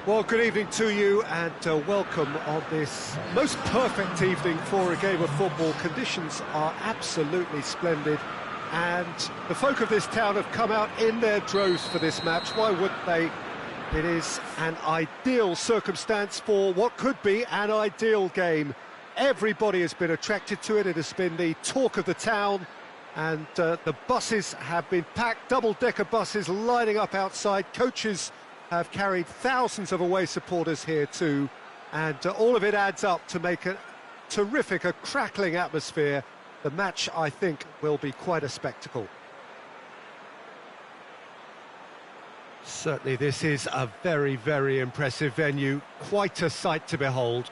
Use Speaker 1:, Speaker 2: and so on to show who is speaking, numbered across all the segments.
Speaker 1: Well, good evening to you and welcome on this most perfect evening for a game of football. Conditions are absolutely splendid and the folk of this town have come out in their droves for this match. Why wouldn't they? It is an ideal circumstance for what could be an ideal game. Everybody has been attracted to it. It has been the talk of the town and the buses have been packed, double-decker buses lining up outside. Coaches have carried thousands of away supporters here too, and all of it adds up to make a terrific, a crackling atmosphere. The match, I think, will be quite a spectacle. Certainly this is a very, very impressive venue, quite a sight to behold.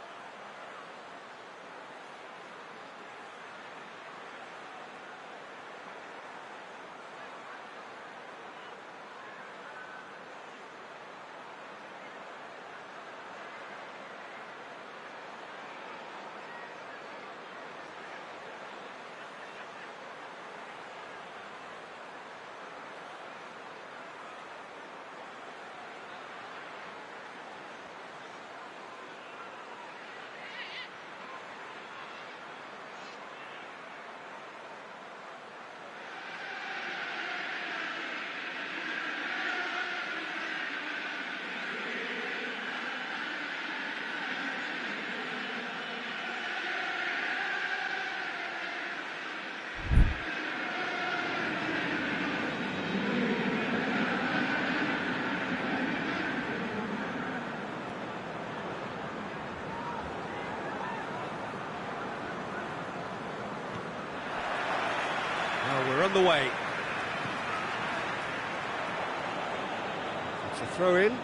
Speaker 1: Well, we're on the way. It's a throw in.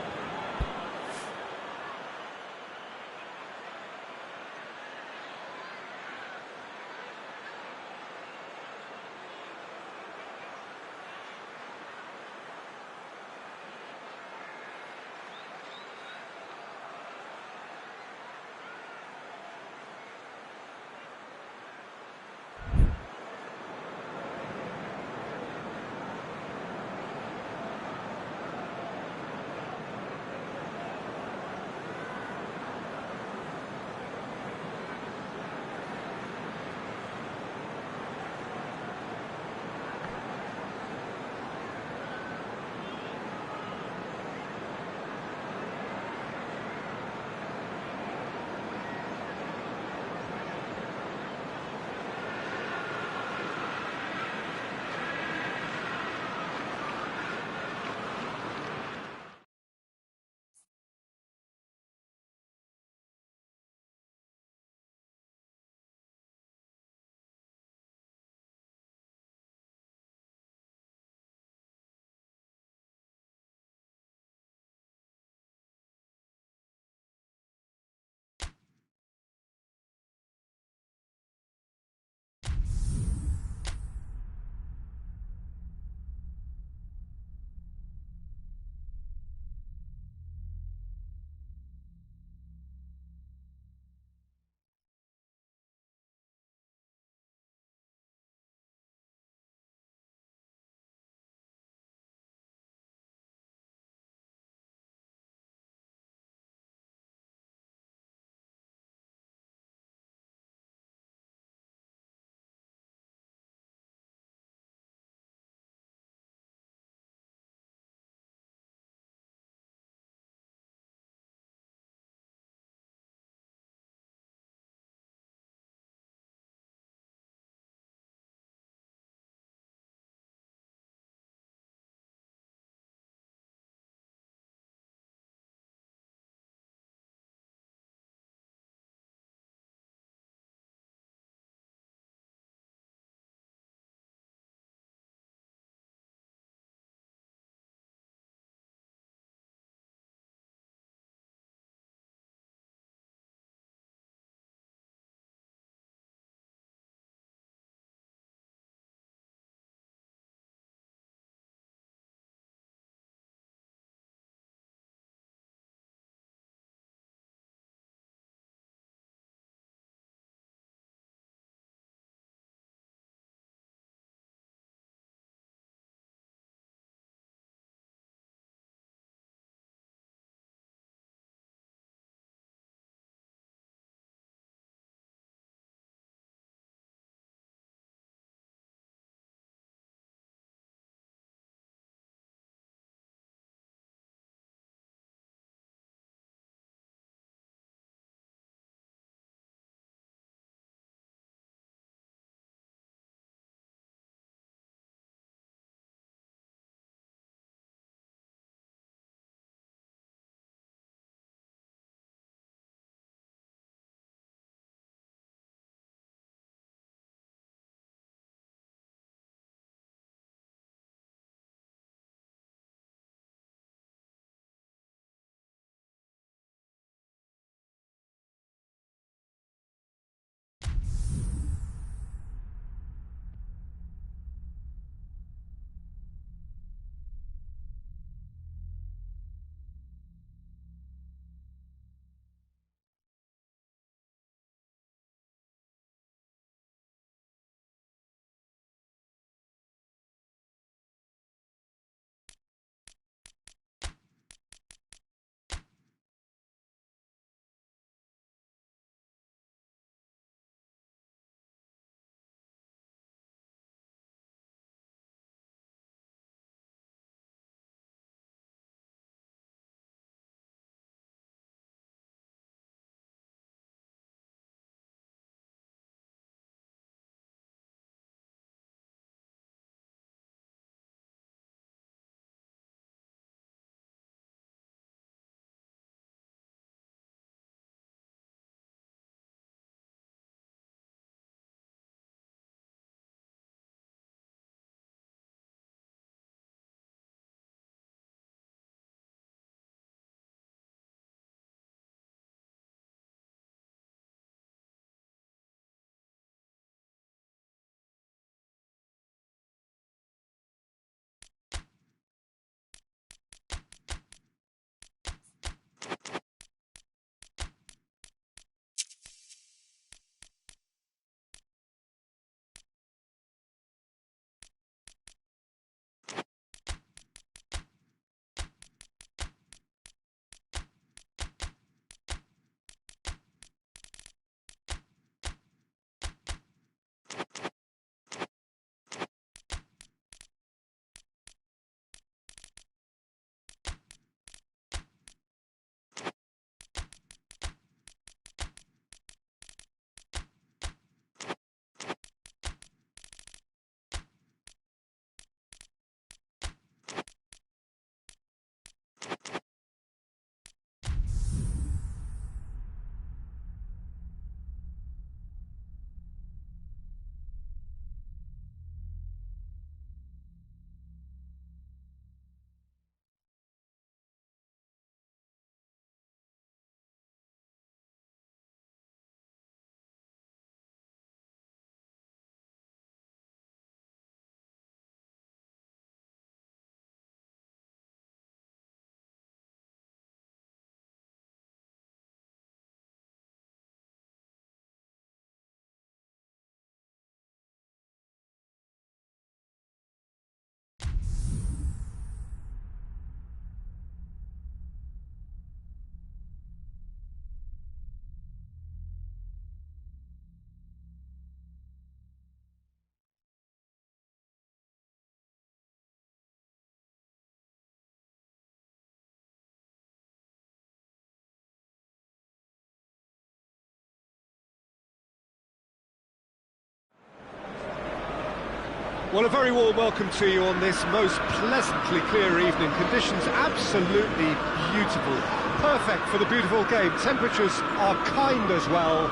Speaker 1: Well, a very warm welcome to you on this most pleasantly clear evening. Conditions absolutely beautiful. Perfect for the beautiful game. Temperatures are kind as well.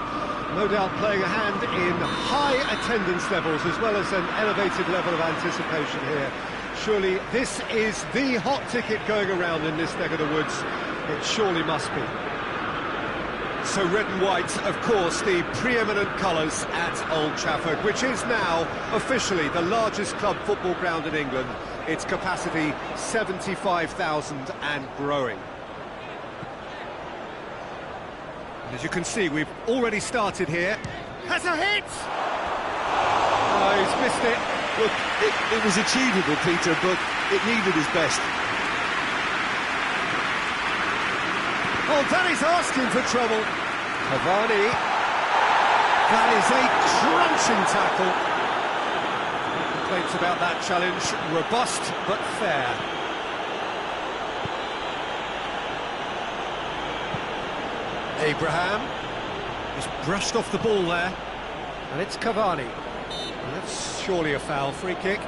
Speaker 1: No doubt playing a hand in high attendance levels as well as an elevated level of anticipation here. Surely this is the hot ticket going around in this neck of the woods. It surely must be. So red and white, of course, the preeminent colours at Old Trafford, which is now officially the largest club football ground in England. Its capacity 75,000 and growing. And as you can see, we've already started here. Has a hit! Oh, he's missed it.
Speaker 2: Look, it was achievable, Peter, but it needed his best.
Speaker 1: Oh, that is asking for trouble. Cavani. That is a crunching tackle. No complaints about that challenge. Robust, but fair. Abraham. He's brushed off the ball there. And it's Cavani. That's surely a foul. Free kick.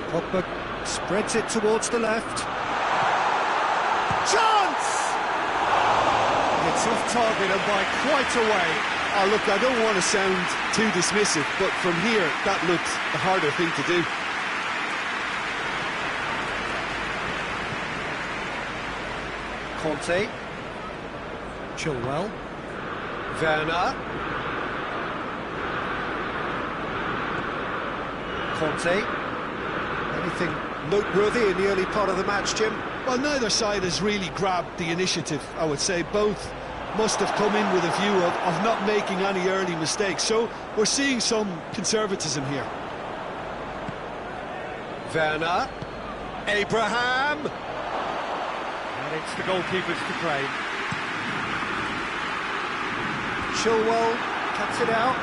Speaker 1: Pogba spreads it towards the left. Chance! It's off target and by quite a way.
Speaker 2: Oh, look, I don't want to sound too dismissive, but from here, that looked the harder thing to do.
Speaker 1: Conte. Chilwell. Werner. Conte. Anything noteworthy in the early part of the match, Jim?
Speaker 2: Well, neither side has really grabbed the initiative, I would say. Both must have come in with a view of not making any early mistakes. So we're seeing some conservatism here.
Speaker 1: Werner. Abraham. And it's the goalkeepers to claim. Chilwell cuts it out.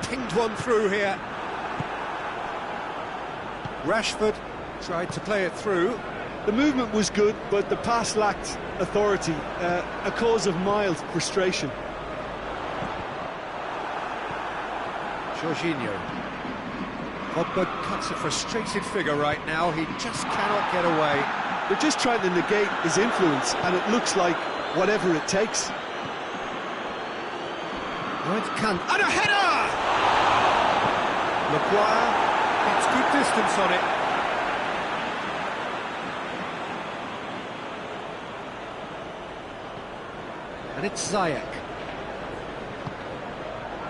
Speaker 1: Pinged one through here. Rashford tried to play it through.
Speaker 2: The movement was good, but the pass lacked authority, a cause of mild frustration.
Speaker 1: Jorginho. Pogba cuts a frustrated figure right now. He just cannot get away.
Speaker 2: They're just trying to negate his influence, and it looks like whatever it takes.
Speaker 1: Right, and a header! Maguire gets good distance on it. And it's Ziyech.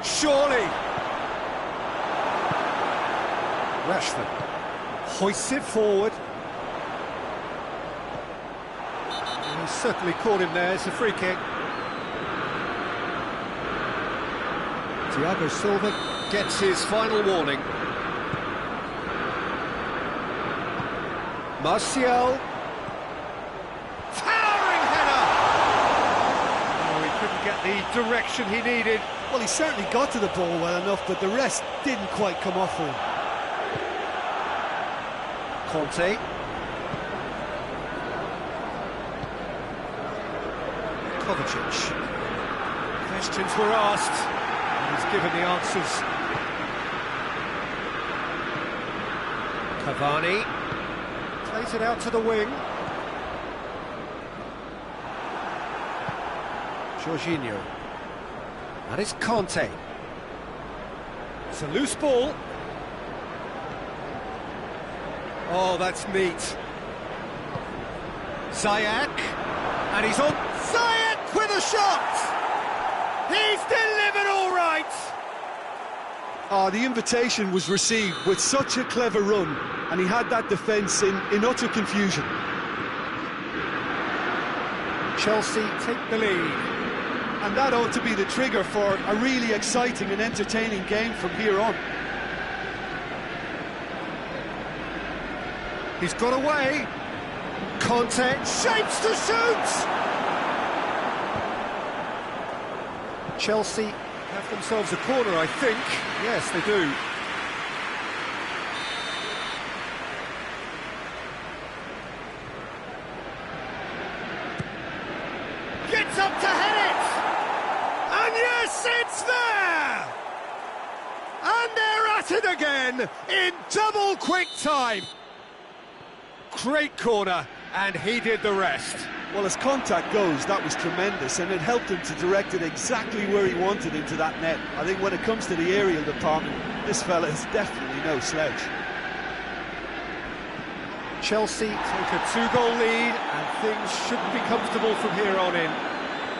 Speaker 1: Surely! Rashford hoists it forward. And he's certainly caught him there. It's a free kick. Thiago Silva gets his final warning. Martial. Towering header! Oh, he couldn't get the direction he needed.
Speaker 2: Well, he certainly got to the ball well enough, but the rest didn't quite come off for him.
Speaker 1: Conte. Kovacic. Questions were asked. He's given the answers. Cavani plays it out to the wing. Jorginho. And it's Conte. It's a loose ball. Oh, that's neat. Ziyech. And he's on. Ziyech with a shot! He's delivered all right!
Speaker 2: Oh, the invitation was received with such a clever run, and he had that defence in utter confusion.
Speaker 1: Chelsea take the lead.
Speaker 2: And that ought to be the trigger for a really exciting and entertaining game from here on.
Speaker 1: He's got away. Conte shapes to shoot! Chelsea have themselves a corner, I think. Yes, they do. Gets up to head it! And yes, it's there! And they're at it again in double quick time. Great corner, and he did the rest.
Speaker 2: Well, as contact goes, that was tremendous, and it helped him to direct it exactly where he wanted into that net. I think when it comes to the aerial department, this fella is definitely no slouch.
Speaker 1: Chelsea take a 2-goal lead, and things shouldn't be comfortable from here on in.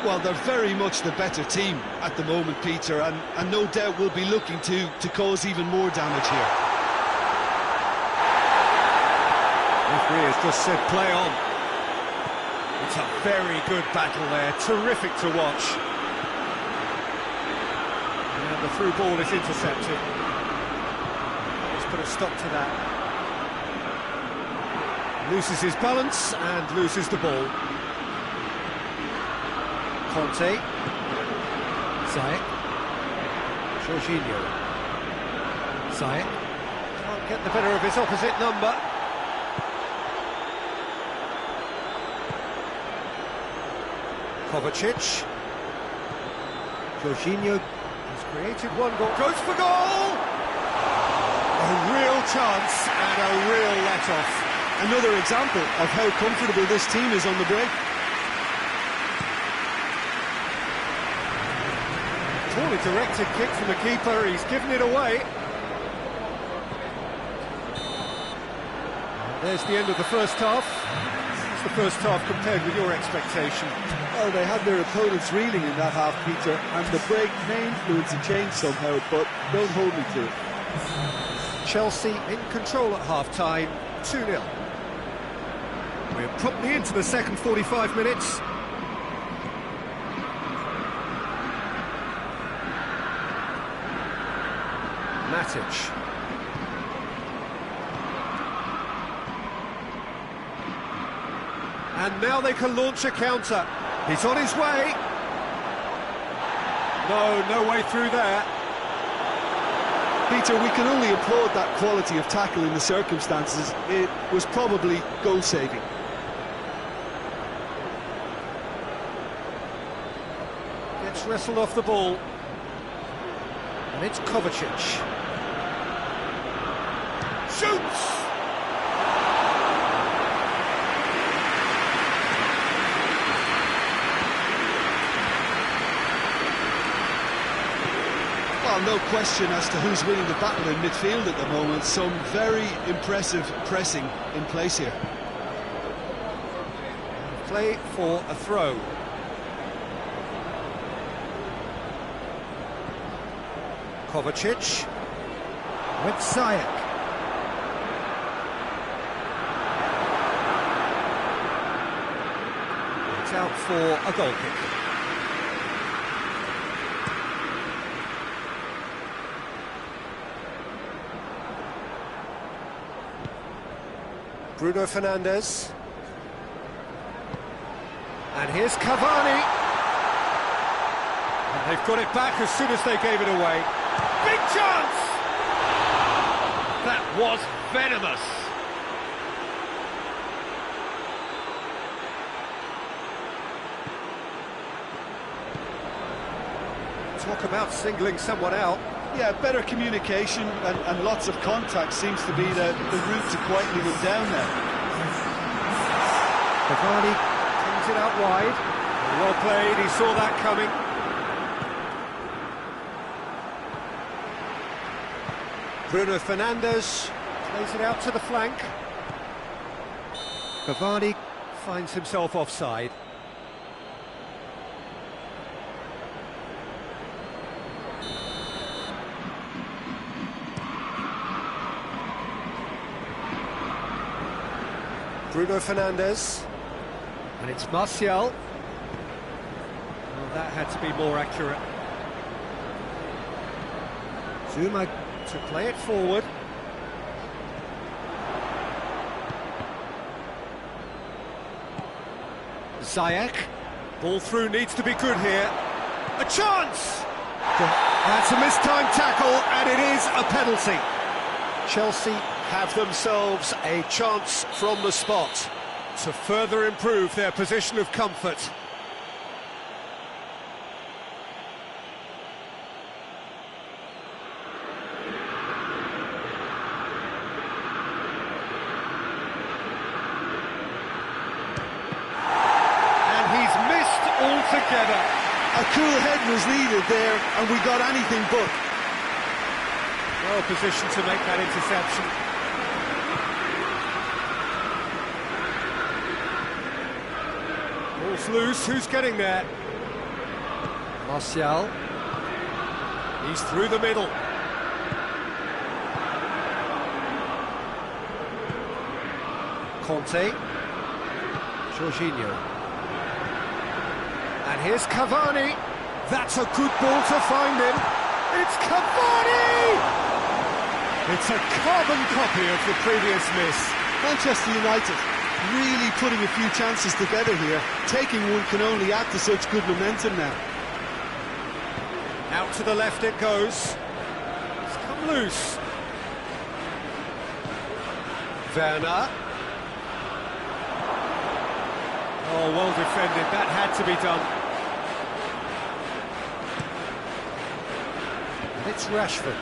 Speaker 2: Well, they're very much the better team at the moment, Peter, and no doubt will be looking to cause even more damage here.
Speaker 1: Referee has just said play on. It's a very good battle there, terrific to watch. And the through ball is intercepted. Let's put a stop to that. Loses his balance and loses the ball. Conte. Zayek. Jorginho. Zayek. Can't get the better of his opposite number. Kovacic. Jorginho has created one goal. Goes for goal! A real chance and a real let-off.
Speaker 2: Another example of how comfortable this team is on the break.
Speaker 1: Poorly directed kick from the keeper, he's given it away. There's the end of the first half. What's the first half compared with your expectation?
Speaker 2: Well, they had their opponents reeling in that half, Peter, and the break may influence a change somehow, but don't hold me to it.
Speaker 1: Chelsea in control at half-time, 2-0. We're promptly into the second 45 minutes. Matic. And now they can launch a counter. He's on his way. No way through there.
Speaker 2: Peter, we can only applaud that quality of tackle in the circumstances. It was probably goal-saving.
Speaker 1: Gets wrestled off the ball. And it's Kovacic. Shoots!
Speaker 2: Well, no question as to who's winning the battle in midfield at the moment. Some very impressive pressing in place here.
Speaker 1: Play for a throw. Kovacic with Zayek. It's out for a goal kick. Bruno Fernandes. And here's Cavani. And they've got it back as soon as they gave it away. Big chance! That was venomous. Talk about singling someone out.
Speaker 2: Yeah, better communication and lots of contact seems to be the route to quietening them down there.
Speaker 1: Cavani brings it out wide. Well played, he saw that coming. Bruno Fernandes plays it out to the flank. Cavani finds himself offside. Bruno Fernandes. And it's Martial. Well, that had to be more accurate. Zuma to play it forward. Zayek. Ball through needs to be good here. A chance! That's a mistimed tackle, and it is a penalty. Chelsea have themselves a chance from the spot to further improve their position of comfort. together.
Speaker 2: A cool head was needed there, and we got anything but.
Speaker 1: Well positioned to make that interception. Ball's loose, who's getting there? Martial. He's through the middle. Conte. Jorginho. And here's Cavani. That's a good ball to find him. It's Cavani! It's a carbon copy of the previous miss.
Speaker 2: Manchester United really putting a few chances together here. Taking one can only add to such good momentum now.
Speaker 1: Out to the left it goes. It's come loose. Werner. Oh, well defended. That had to be done. And it's Rashford.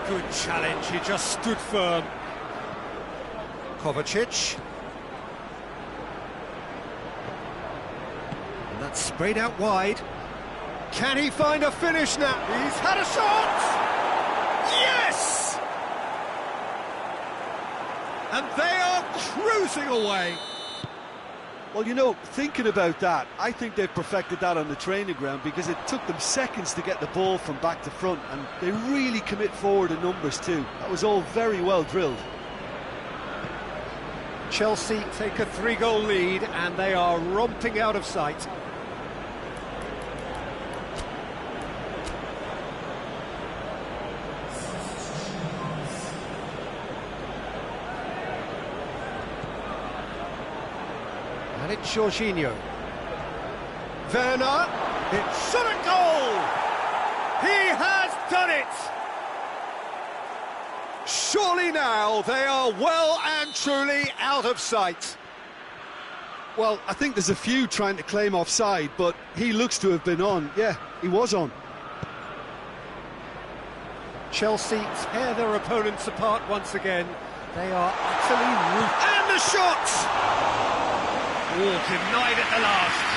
Speaker 1: Good challenge. He just stood firm. Kovacic. And that's sprayed out wide. Can he find a finish now? He's had a shot! Yes! And they are cruising away.
Speaker 2: Well, you know, thinking about that, I think they've perfected that on the training ground because it took them seconds to get the ball from back to front, and they really commit forward in numbers too. That was all very well drilled.
Speaker 1: Chelsea take a 3-goal lead and they are romping out of sight. And it's Jorginho. Werner, it's shot at goal! He has done it! Surely now they are well and truly out of sight.
Speaker 2: Well, I think there's a few trying to claim offside, but he looks to have been on. Yeah, he was on.
Speaker 1: Chelsea tear their opponents apart once again. They are utterly ruthless. And the shot! Oh, denied at the last.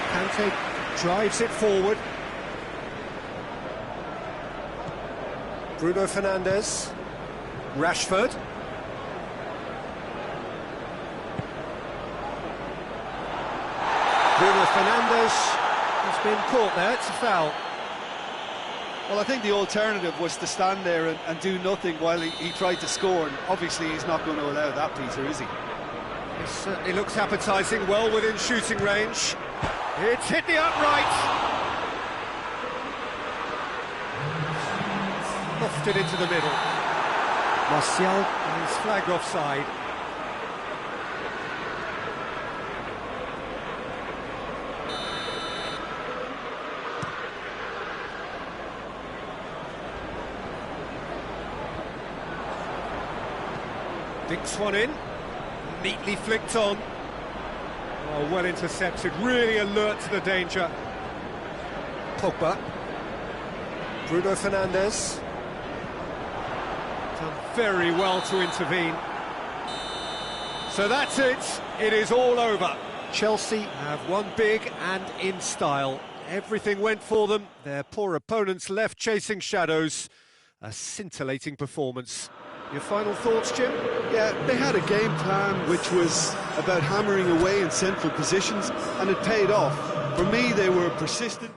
Speaker 1: Kante drives it forward. Bruno Fernandes. Rashford. Bruno Fernandes has been caught there, it's a foul.
Speaker 2: Well, I think the alternative was to stand there and do nothing while he tried to score, and obviously he's not going to allow that, Peter, is he?
Speaker 1: It certainly looks appetising, well within shooting range. It's hit the upright. Lofted into the middle. Martial is flagged offside. Dinks one in, neatly flicked on. Oh, well intercepted, really alert to the danger. Pogba. Bruno Fernandes. Done very well to intervene. So that's it, it is all over. Chelsea have won big and in style. Everything went for them, their poor opponents left chasing shadows. A scintillating performance. Your final thoughts, Jim?
Speaker 2: Yeah, they had a game plan which was about hammering away in central positions, and it paid off. For me, they were persistent.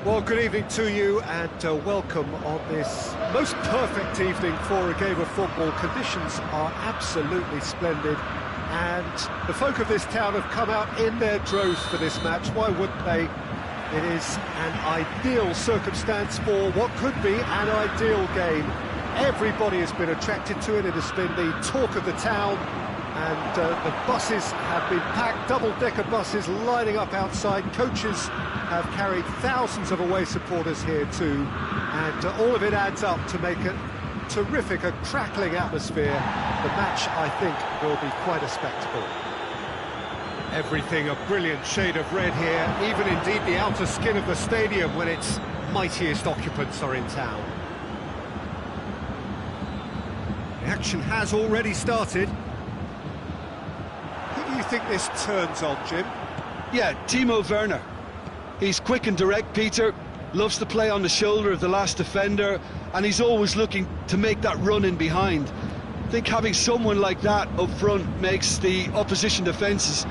Speaker 1: Well, good evening to you and welcome on this most perfect evening for a game of football. Conditions are absolutely splendid and the folk of this town have come out in their droves for this match. Why wouldn't they? It is an ideal circumstance for what could be an ideal game. Everybody has been attracted to it. It has been the talk of the town. And the buses have been packed, double-decker buses lining up outside. Coaches have carried thousands of away supporters here too. And all of it adds up to make a terrific, a crackling atmosphere. The match, I think, will be quite a spectacle. Everything a brilliant shade of red here, even indeed the outer skin of the stadium when its mightiest occupants are in town. The action has already started. Who do you think this turns on, Jim?
Speaker 2: Yeah, Timo Werner. He's quick and direct, Peter, loves to play on the shoulder of the last defender, and he's always looking to make that run in behind. I think having someone like that up front makes the opposition defences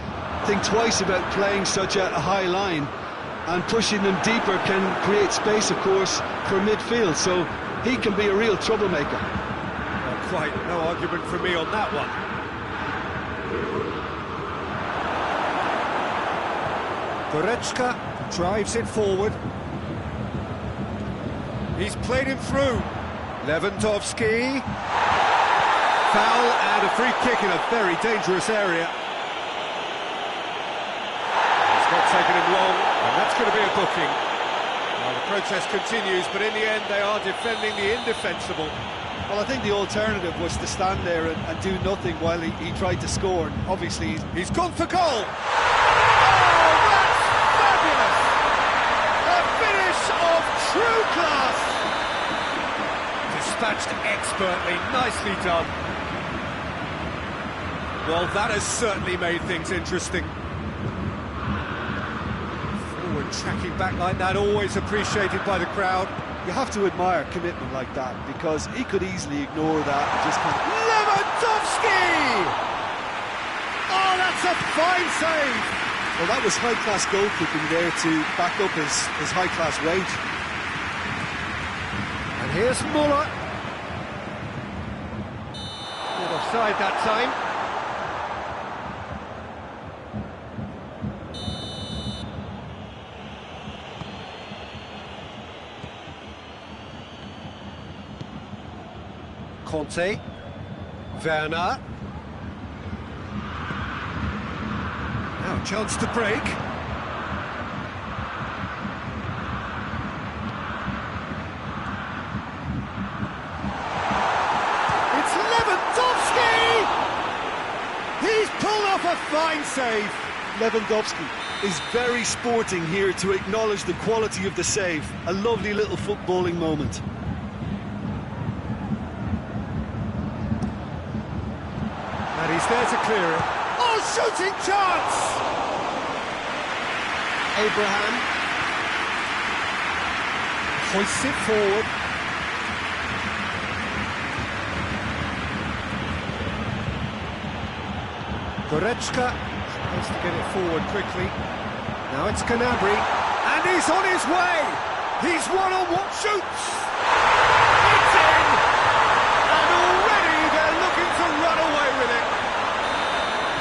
Speaker 2: think twice about playing such a high line, and pushing them deeper can create space, of course, for midfield, so he can be a real troublemaker.
Speaker 1: Well, quite no argument from me on that one. Goretzka drives it forward. He's played him through. Lewandowski. Foul and a free kick in a very dangerous area. It's not taken him long, and that's going to be a booking. Well, the protest continues, but in the end they are defending the indefensible.
Speaker 2: Well, I think the alternative was to stand there and do nothing while he tried to score, and obviously
Speaker 1: he's gone for goal! Of true class! Dispatched expertly, nicely done. Well, that has certainly made things interesting. Forward tracking back like that, always appreciated by the crowd.
Speaker 2: You have to admire commitment like that, because he could easily ignore that and just kind of...
Speaker 1: Lewandowski! Oh, that's a fine save!
Speaker 2: Well, that was high-class goalkeeping there to back up his high-class rage.
Speaker 1: And here's Muller. Good offside that time. Conte. Werner. Now a chance to break. It's Lewandowski! He's pulled off a fine save.
Speaker 2: Lewandowski is very sporting here to acknowledge the quality of the save. A lovely little footballing moment.
Speaker 1: And he's there to clear it. Oh, shooting chance! Abraham hoists it forward. Goretzka tries to get it forward quickly. Now it's Gnabry, and he's on his way! He's one-on-one, shoots! It's in! And already they're looking to run away with it.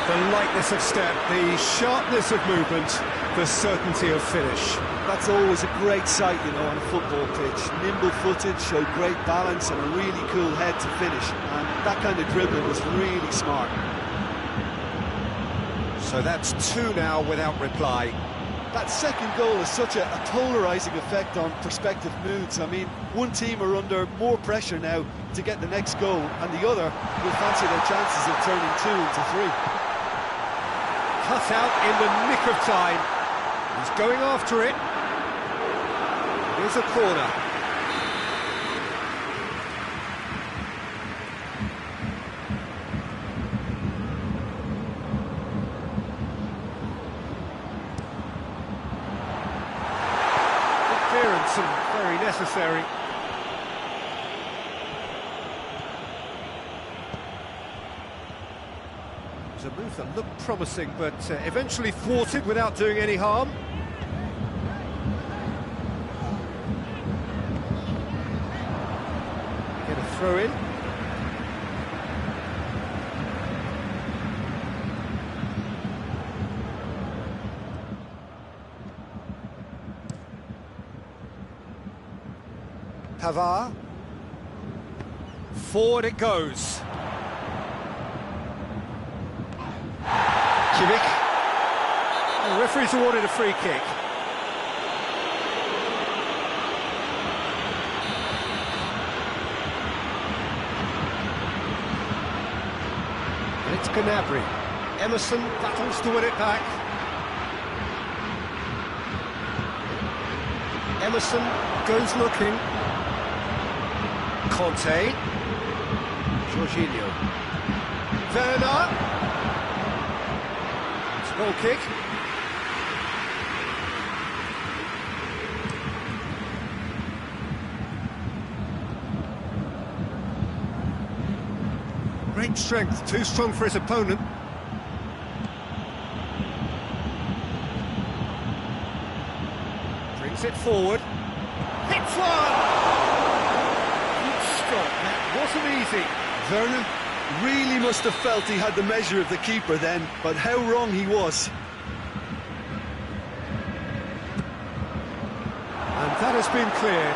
Speaker 1: The lightness of step, the sharpness of movement, the certainty of finish.
Speaker 2: That's always a great sight, you know, on a football pitch. Nimble-footed, showed great balance and a really cool head to finish. And that kind of dribbling was really smart.
Speaker 1: So that's two now without reply.
Speaker 2: That second goal has such a polarising effect on prospective moods. I mean, one team are under more pressure now to get the next goal, and the other will fancy their chances of turning 2 into 3.
Speaker 1: Cut out in the nick of time. He's going after it. Here's a corner. Good clearance and very necessary. A move that looked promising, but eventually thwarted without doing any harm. throw in. Pavard. Forward it goes. Kimmich. The referee's awarded a free kick. And it's Gnabry. Emerson battles to win it back. Emerson goes looking. Conte. Jorginho. Werner. It's a goal kick. Great strength, too strong for his opponent. Brings it forward. Hits one! Good stop, that wasn't easy.
Speaker 2: Werner really must have felt he had the measure of the keeper then, but how wrong he was.
Speaker 1: And that has been cleared.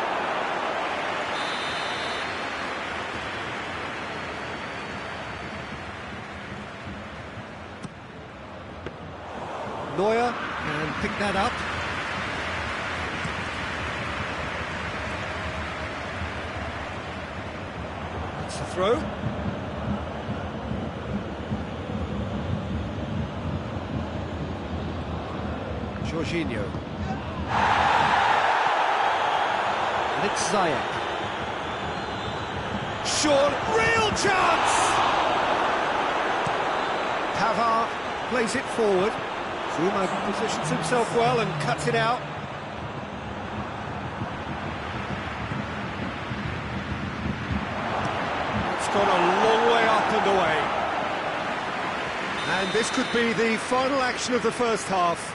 Speaker 1: Neuer can pick that up. That's the throw. Jorginho. And it's Zayek. Short, real chance! Pavard plays it forward. Zuma positions himself well and cuts it out. It's gone a long way up and away. And this could be the final action of the first half.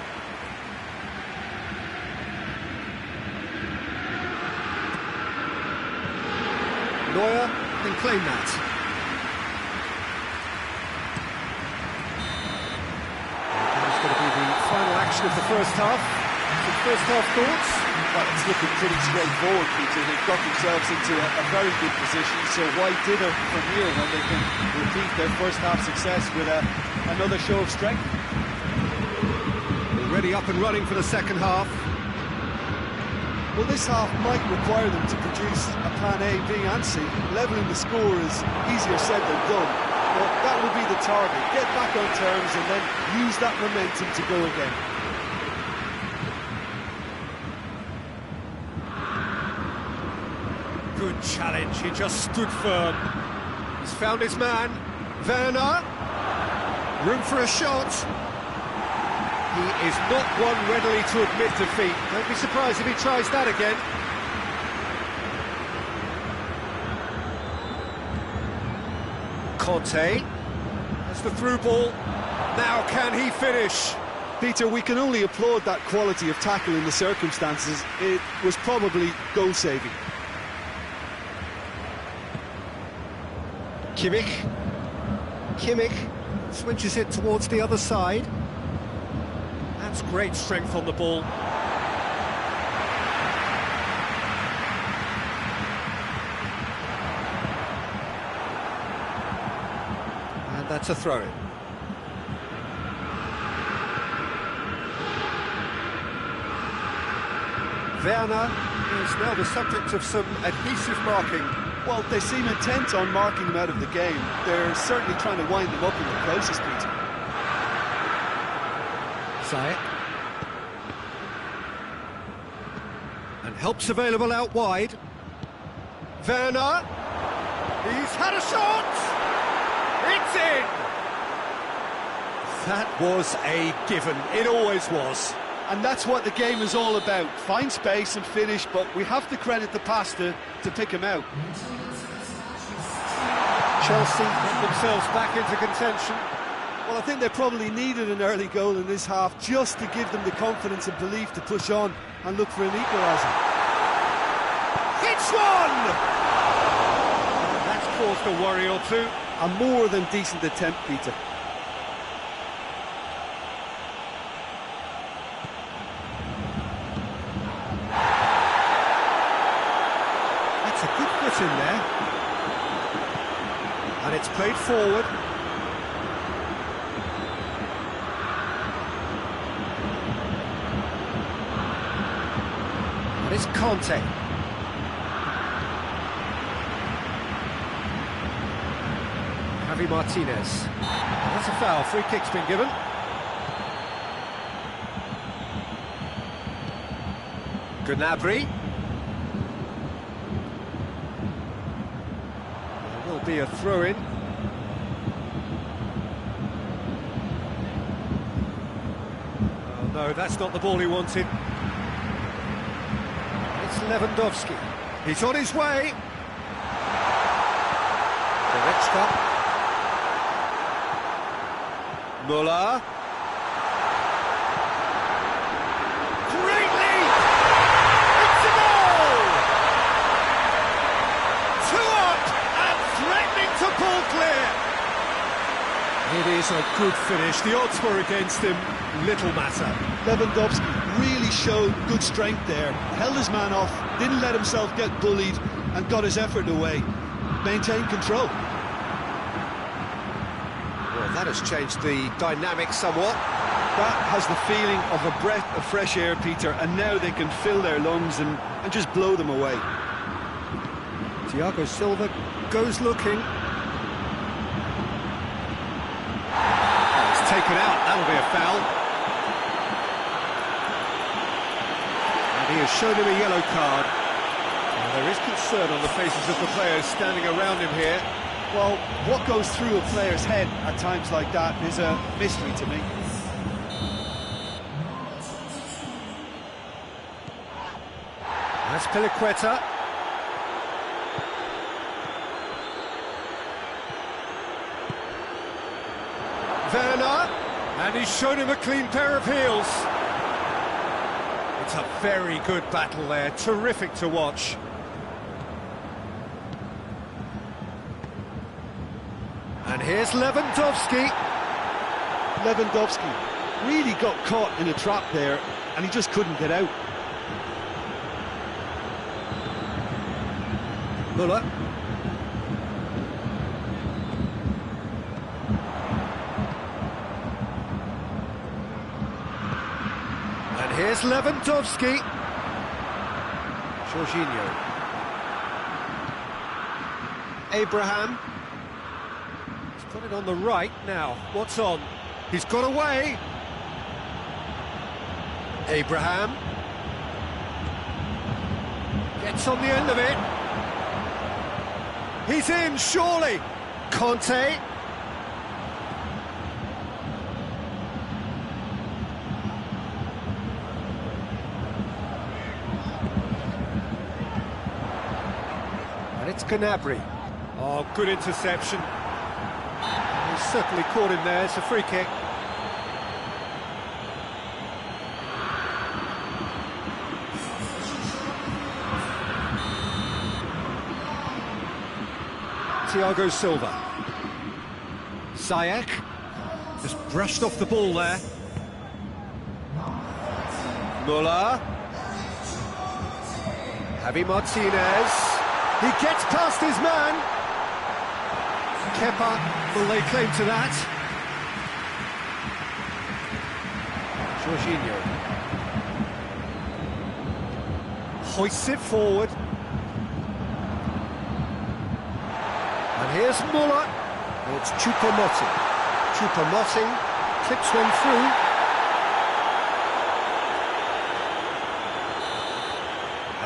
Speaker 1: Neuer can claim that. Final action of the first half. Some first half thoughts?
Speaker 2: Well, it's looking pretty straightforward, Peter. They've got themselves into a very good position, so why dither from here when they can repeat their first half success with another show of strength?
Speaker 1: Already up and running for the second half.
Speaker 2: Well, this half might require them to produce a plan A, B and C. Levelling the score is easier said than done. But that will be the target. Get back on terms and then use that momentum to go again.
Speaker 1: Good challenge, he just stood firm. He's found his man. Werner. Room for a shot. He is not one readily to admit defeat. Don't be surprised if he tries that again. Conte has the through ball. Now can he finish?
Speaker 2: Peter, we can only applaud that quality of tackle in the circumstances. It was probably goal-saving.
Speaker 1: Kimmich switches it towards the other side. That's great strength on the ball. And that's a throw-in. Werner is now the subject of some adhesive marking.
Speaker 2: Well, they seem intent on marking him out of the game. They're certainly trying to wind him up in the process, Peter.
Speaker 1: Giải. And help's available out wide. Werner. He's had a shot! It's in! That was a given. It always was.
Speaker 2: And that's what the game is all about. Find space and finish, but we have to credit the passer to pick him out.
Speaker 1: Chelsea get themselves back into contention.
Speaker 2: Well, I think they probably needed an early goal in this half just to give them the confidence and belief to push on and look for an equaliser.
Speaker 1: It's one! forced a worry or two.
Speaker 2: A more than decent attempt, Peter.
Speaker 1: That's a good foot in there. And it's played forward. And it's Conte. Javi Martinez. That's a foul. Free kick's been given. Gnabry. There will be a throw-in. Oh no, that's not the ball he wanted. It's Lewandowski. He's on his way. Goretzka. Müller. Great lead! It's a goal! 2 up and threatening to pull clear. It is a good finish. The odds were against him. Little matter.
Speaker 2: Lewandowski really showed good strength there. Held his man off, didn't let himself get bullied, and got his effort away. Maintained control.
Speaker 1: Well, that has changed the dynamic somewhat.
Speaker 2: That has the feeling of a breath of fresh air, Peter, and now they can fill their lungs and just blow them away.
Speaker 1: Thiago Silva goes looking. It's taken out, that'll be a foul. And he has shown him a yellow card. There is concern on the faces of the players standing around him here.
Speaker 2: Well, what goes through a player's head at times like that is a mystery to me.
Speaker 1: That's Piliqueta. Werner, and he's shown him a clean pair of heels. It's a very good battle there, terrific to watch. And here's Lewandowski.
Speaker 2: Lewandowski really got caught in a trap there, and he just couldn't get out.
Speaker 1: Müller. And here's Lewandowski. Jorginho. Abraham. He's got it on the right now. What's on? He's got away. Abraham. Gets on the end of it. He's in, surely. Conte. And it's Gnabry. Oh, good interception. He's certainly caught him there. It's a free kick. Thiago Silva. Ziyech just brushed off the ball there. Müller. Javi Martinez. He gets past his man. Kepa will lay claim to that. Jorginho. Hoists it forward. And here's Müller. It's Choupo-Moting. Choupo-Moting clips one through.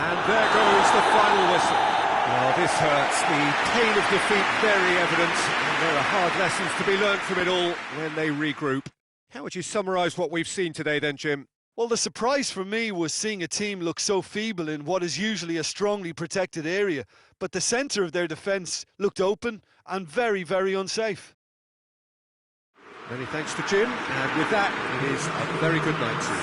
Speaker 1: And there goes the final whistle. Well, this hurts. The pain of defeat very evident. And there are hard lessons to be learnt from it all when they regroup. How would you summarise what we've seen today then, Jim?
Speaker 2: Well, the surprise for me was seeing a team look so feeble in what is usually a strongly protected area. But the centre of their defence looked open and very, very unsafe.
Speaker 1: Many thanks to Jim, and with that, it is a very good night to you.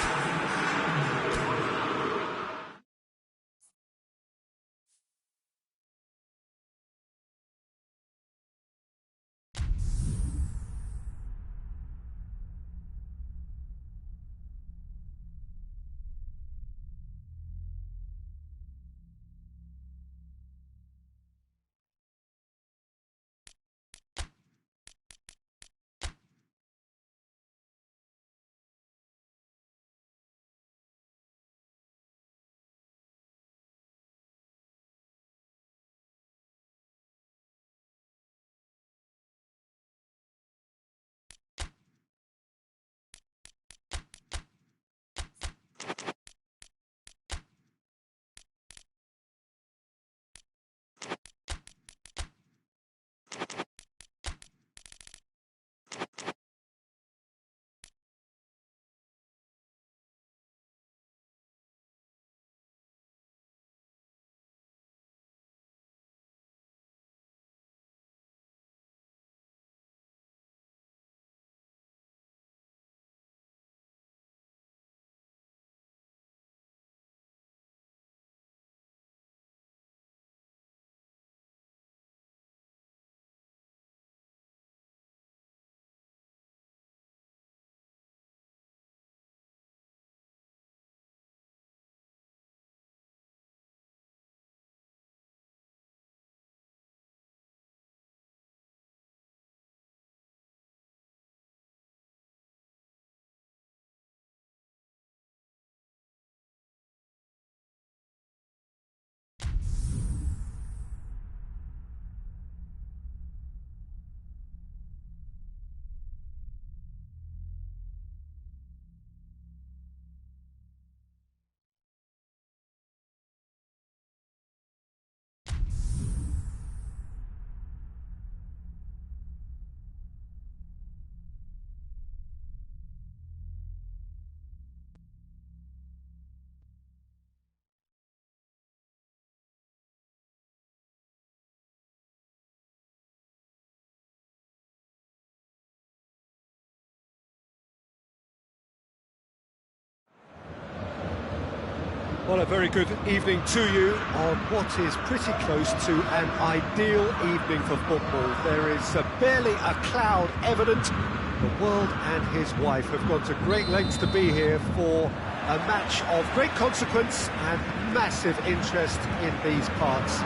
Speaker 1: Well, a very good evening to you on what is pretty close to an ideal evening for football. There is barely a cloud evident. The world and his wife have gone to great lengths to be here for a match of great consequence and massive interest in these parts.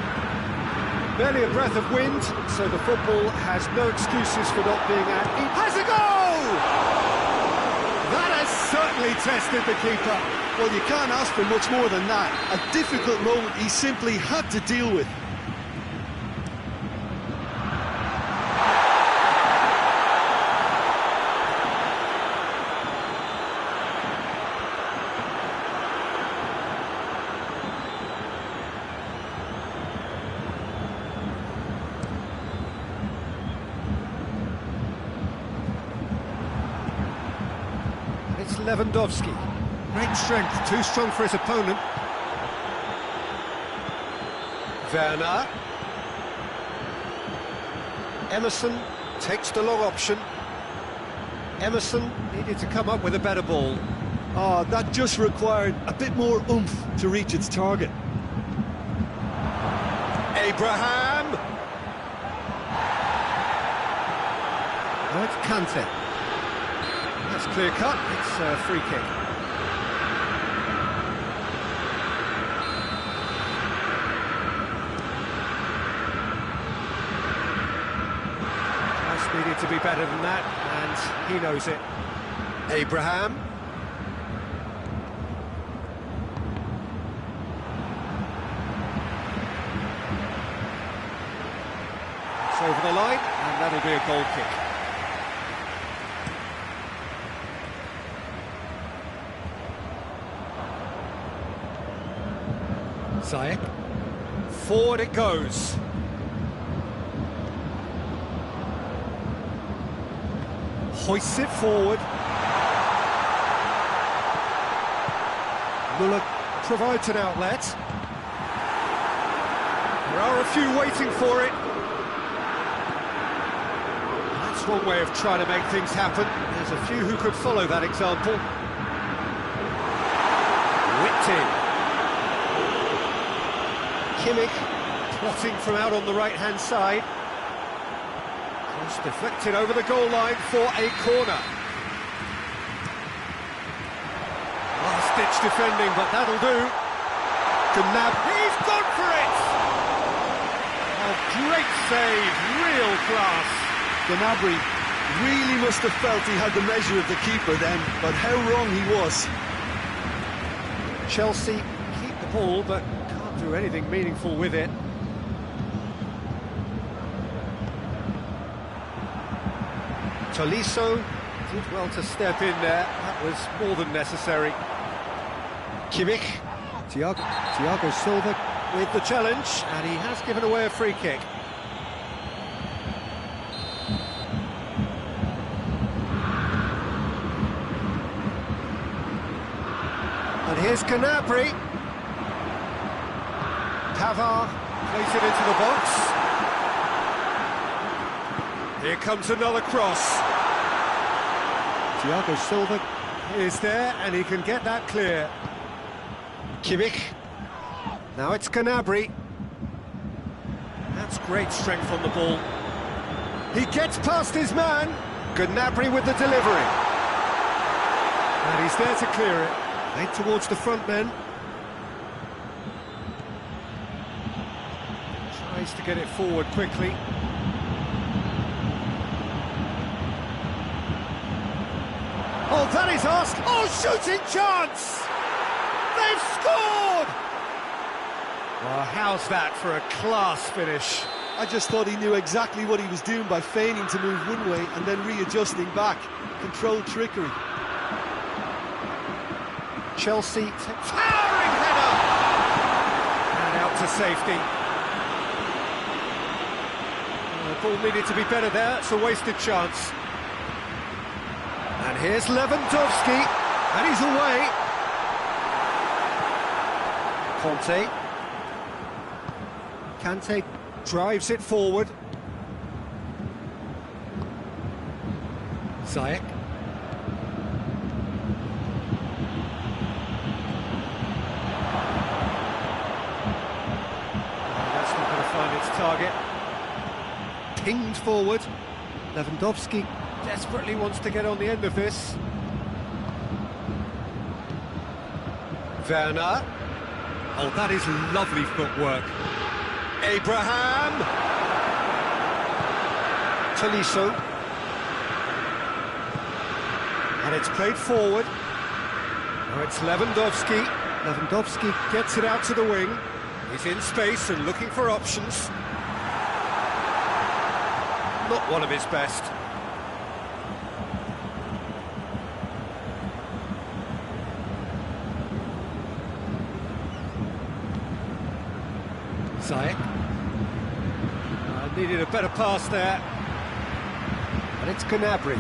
Speaker 1: Barely a breath of wind, so the football has no excuses for not being at... He has a goal! That has certainly tested the keeper.
Speaker 2: Well, you can't ask for much more than that. A difficult moment he simply had to deal with.
Speaker 1: It's Lewandowski. Great strength, too strong for his opponent. Werner. Emerson takes the long option. Emerson needed to come up with a better ball.
Speaker 2: Oh, that just required a bit more oomph to reach its target.
Speaker 1: Abraham. Now it's Kante. That's clear cut, it's a free kick. Just needed to be better than that, and he knows it. Abraham. It's over the line, and that'll be a goal kick. Zayek. Forward it goes. Hoists it forward. Muller provides an outlet. There are a few waiting for it. That's one way of trying to make things happen. There's a few who could follow that example. Whipped in. Kimmich plotting from out on the right-hand side. Cross deflected over the goal line for a corner. Last-ditch defending, but that'll do. He's gone for it! Oh, great save, real class.
Speaker 2: Gnabry really must have felt he had the measure of the keeper then, but how wrong he was.
Speaker 1: Chelsea keep the ball, but can't do anything meaningful with it. Tolisso did well to step in there. That was more than necessary. Kimmich. Thiago Silva with the challenge, and he has given away a free kick. And here's Gnabry. Pavard plays it into the box. Here comes another cross. Thiago Silva is there, and he can get that clear. Kimmich. Now it's Gnabry. That's great strength on the ball. He gets past his man. Gnabry with the delivery. And he's there to clear it. Played towards the front men. Tries to get it forward quickly. Oh, that is asked. Oh, shooting chance! They've scored! Well, how's that for a class finish?
Speaker 2: I just thought he knew exactly what he was doing by feigning to move one way and then readjusting back. Controlled trickery.
Speaker 1: Chelsea, towering header! And out to safety. The ball needed to be better there, it's a wasted chance. And here's Lewandowski, and he's away. Kante drives it forward. Zayek. target. Pinged forward. Lewandowski desperately wants to get on the end of this. Werner. Oh, that is lovely footwork. Abraham. Tolisso. And it's played forward. Now it's Lewandowski. Lewandowski gets it out to the wing. He's in space and looking for options. Not one of his best. Zayek. Needed a better pass there. And it's Gnabry.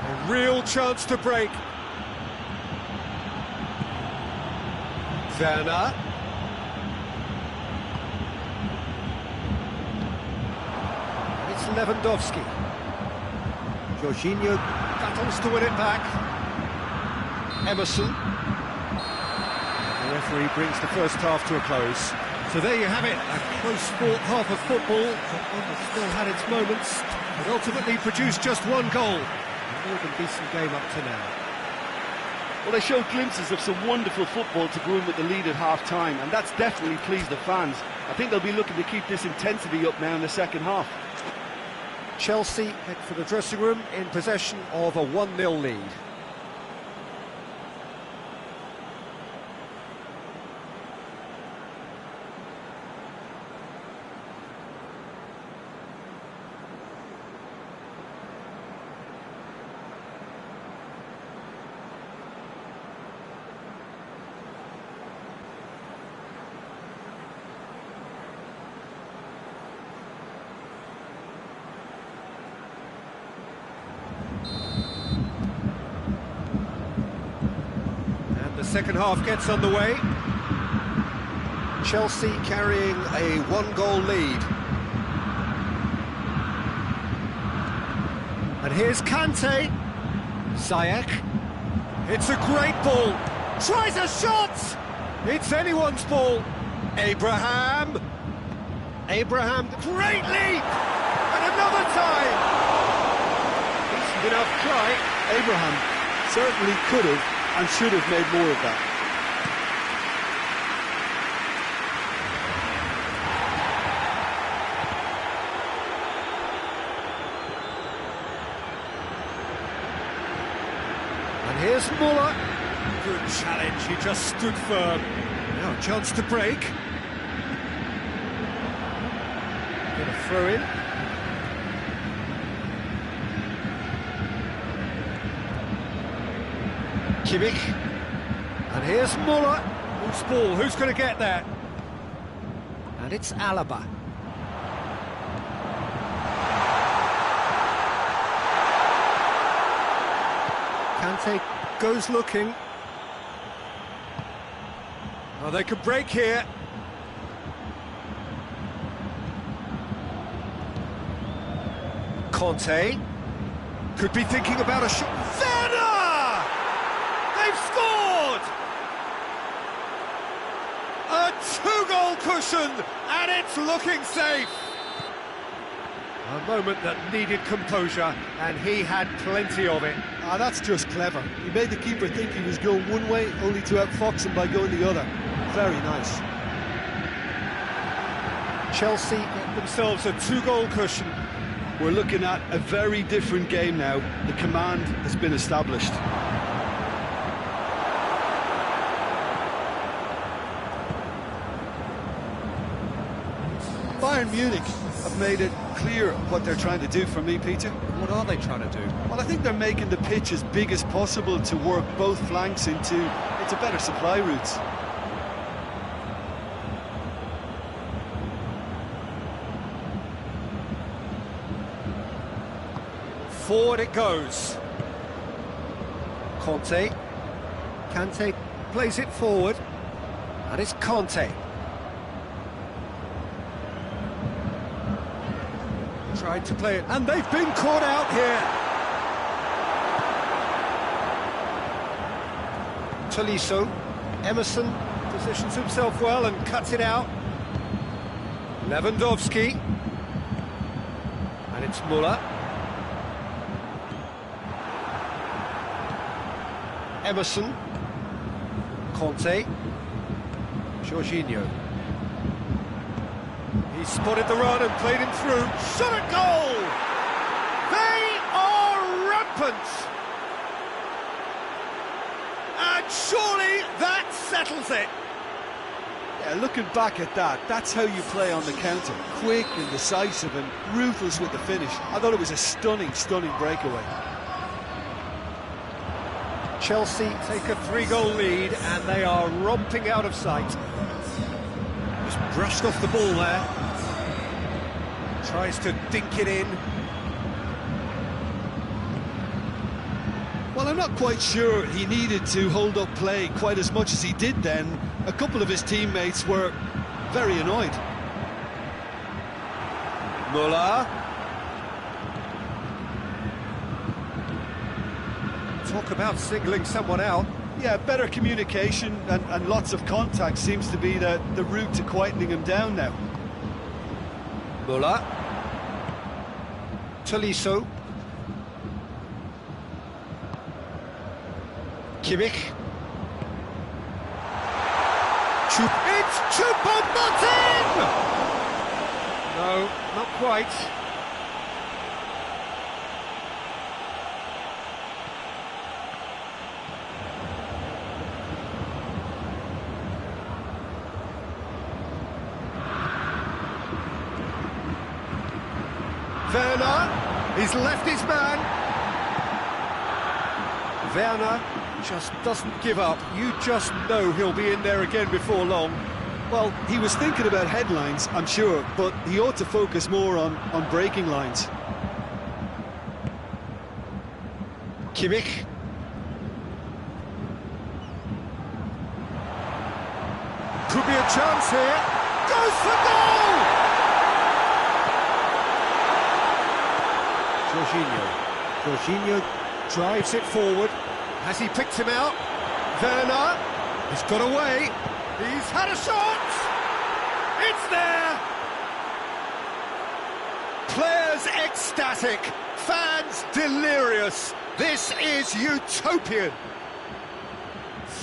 Speaker 1: A real chance to break. Werner. And it's Lewandowski. Jorginho battles to win it back. Emerson. The referee brings the first half to a close. So there you have it, a close-fought half of football, but one that still had its moments, but ultimately produced just one goal. A more than decent game up to now.
Speaker 2: Well, they showed glimpses of some wonderful football to go in with the lead at half-time, and that's definitely pleased the fans. I think they'll be looking to keep this intensity up now in the second half.
Speaker 1: Chelsea head for the dressing room in possession of a 1-0 lead. The second half gets underway. Chelsea carrying a 1-goal lead. And here's Kante. Zayek. It's a great ball. Tries a shot! It's anyone's ball. Abraham. Abraham, great leap! And another time! Decent enough try.
Speaker 2: Abraham certainly could have and should have made more of that.
Speaker 1: And here's Muller. Good challenge, he just stood firm. Now a chance to break. Get a throw in. Kimmich. And here's Muller. Who's ball? Who's going to get that? And it's Alaba. Kante goes looking. Oh, they could break here. Conte could be thinking about a shot. Werner! They've scored! A two-goal cushion, and it's looking safe. A moment that needed composure, and he had plenty of it.
Speaker 2: Ah, that's just clever. He made the keeper think he was going one way, only to outfox him by going the other. Very nice.
Speaker 1: Chelsea get themselves a two-goal cushion.
Speaker 2: We're looking at a very different game now. The command has been established. Bayern Munich have made it clear what they're trying to do for me, Peter.
Speaker 1: What are they trying to do?
Speaker 2: Well, I think they're making the pitch as big as possible to work both flanks into better supply routes.
Speaker 1: Forward it goes. Conte. Kante plays it forward. And it's Conte. Tried to play it, and they've been caught out here. Tolisso. Emerson to Positions himself well and cuts it out. Lewandowski. And it's Muller. Emerson. Conte. Jorginho. He spotted the run and played him through. Shot at goal! They are rampant! And surely that settles it!
Speaker 2: Yeah, looking back at that, that's how you play on the counter. Quick and decisive and ruthless with the finish. I thought it was a stunning, stunning breakaway.
Speaker 1: Chelsea take a 3-goal lead and they are romping out of sight. Just brushed off the ball there. Tries to dink it in.
Speaker 2: Well, I'm not quite sure he needed to hold up play quite as much as he did then. A couple of his teammates were very annoyed.
Speaker 1: Muller. Talk about singling someone out.
Speaker 2: Yeah, better communication and lots of contact seems to be the route to quietening him down now.
Speaker 1: Muller. Tolisso. Kimmich. It's Choupo-Moting! No, not quite. Werner, he's left his man. Werner just doesn't give up. You just know he'll be in there again before long.
Speaker 2: Well, he was thinking about headlines, I'm sure, but he ought to focus more on breaking lines.
Speaker 1: Kimmich. Could be a chance here. Goes for goal! Jorginho drives it forward. Has he picked him out? Werner. He's got away. He's had a shot! It's there! Players ecstatic. Fans delirious. This is utopian.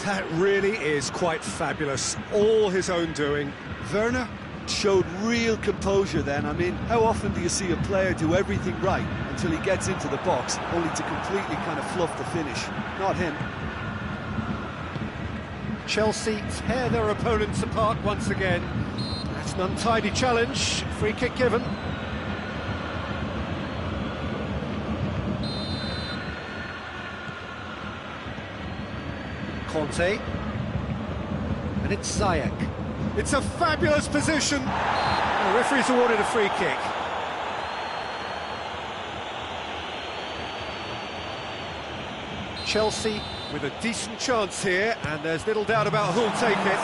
Speaker 1: That really is quite fabulous. All his own doing.
Speaker 2: Werner showed real composure then. I mean, how often do you see a player do everything right until he gets into the box, only to completely kind of fluff the finish? Not him.
Speaker 1: Chelsea tear their opponents apart once again. That's an untidy challenge. Free kick given. Conte. And it's Ziyech. It's a fabulous position. The referee's awarded a free kick. Chelsea with a decent chance here, and there's little doubt about who'll take it.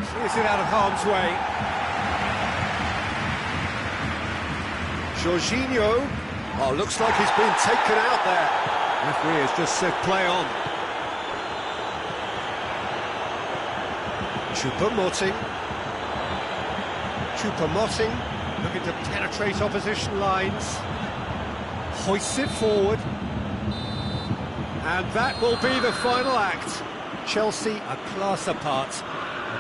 Speaker 1: Clears it out of harm's way. Jorginho. Oh, looks like he's been taken out there. Referee has just said play on. Choupo-Moting. Choupo-Moting looking to penetrate opposition lines. Hoists it forward. And that will be the final act. Chelsea a class apart.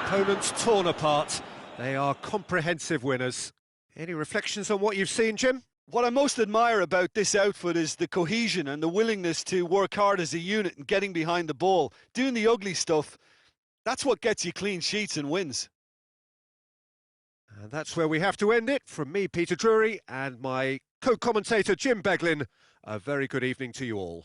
Speaker 1: Opponents torn apart. They are comprehensive winners. Any reflections on what you've seen, Jim?
Speaker 2: What I most admire about this outfit is the cohesion and the willingness to work hard as a unit and getting behind the ball. Doing the ugly stuff, that's what gets you clean sheets and wins.
Speaker 1: And that's where we have to end it. From me, Peter Drury, and my co-commentator, Jim Beglin, a very good evening to you all.